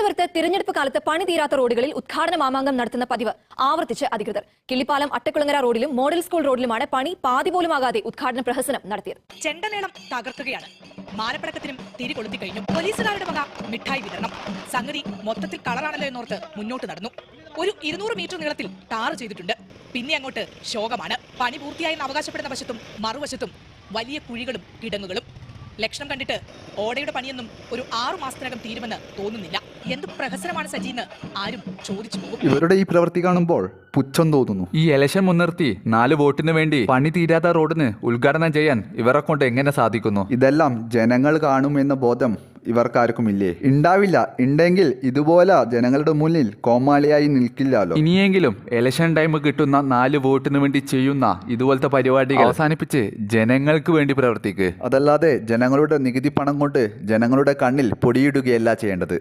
തിരുവനന്തപുരത്ത് തിരഞ്ഞെടുപ്പ് കാലത്ത് പണി തീരാത്ത റോഡുകളിൽ ഉദ്ഘാടന മാമാങ്കം നടത്തുന്ന പതിവ് ആവർത്തിച്ച് അധികൃതർ. കിള്ളിപ്പാലം അട്ടക്കുളങ്ങര റോഡിലും മോഡൽ സ്കൂൾ റോഡിലുമാണ് പണി പാതി പോലും ആകാതെ ഉദ്ഘാടന പ്രഹസനം നടത്തിയത്. ചെണ്ടമേളം തകർക്കുകയാണ്. മാലപ്പടക്കത്തിനും തിരി കൊളുത്തി കഴിഞ്ഞു. പോലീസുകാരുടെ വക മിഠായി വിതരണം. സംഗതി മൊത്തത്തിൽ കളറാണല്ലോ എന്നോർത്ത് മുന്നോട്ട് നടന്നു. ഒരു 200 മീറ്റർ നീളത്തിൽ ടാർ ചെയ്തിട്ടുണ്ട്. പിന്നെ അങ്ങോട്ട് ശോകമാണ്. പണി പൂർത്തിയായെന്ന് അവകാശപ്പെടുന്ന വശത്തും മറുവശത്തും വലിയ കുഴികളും കിടങ്ങുകളും. ലക്ഷണം കണ്ടിട്ട് ഓടയുടെ പണിയൊന്നും ഒരു 6 മാസത്തിനകം തീരുമെന്ന് തോന്നുന്നില്ല. എന്ത് പ്രഹസനമാണ് സജീന്ന് ആരും ചോദിച്ചു പോകും. ഇവരുടെ ഈ പ്രവൃത്തി കാണുമ്പോൾ പുച്ഛം തോന്നുന്നു. ഈ ഇലക്ഷൻ മുൻനിർത്തി 4 വോട്ടിന് വേണ്ടി പണി തീരാത്ത റോഡിന് ഉദ്ഘാടനം ചെയ്യാൻ ഇവരെ കൊണ്ട് എങ്ങനെ സാധിക്കുന്നു? ഇതെല്ലാം ജനങ്ങൾ കാണുമെന്ന ബോധം ഇവർക്കാർക്കുമില്ലേ? ഉണ്ടാവില്ല. ഉണ്ടെങ്കിൽ ഇതുപോലെ ജനങ്ങളുടെ മുന്നിൽ കോമാളിയായി നിൽക്കില്ലല്ലോ. ഇനിയെങ്കിലും ഇലക്ഷൻ ടൈം കിട്ടുന്ന 4 വോട്ടിന് വേണ്ടി ചെയ്യുന്ന ഇതുപോലത്തെ പരിപാടികൾ അവസാനിപ്പിച്ച് ജനങ്ങൾക്ക് വേണ്ടി പ്രവർത്തിക്ക്. അതല്ലാതെ ജനങ്ങളുടെ നികുതി പണം കൊണ്ട് ജനങ്ങളുടെ കണ്ണിൽ പൊടിയിടുകയല്ല ചെയ്യേണ്ടത്.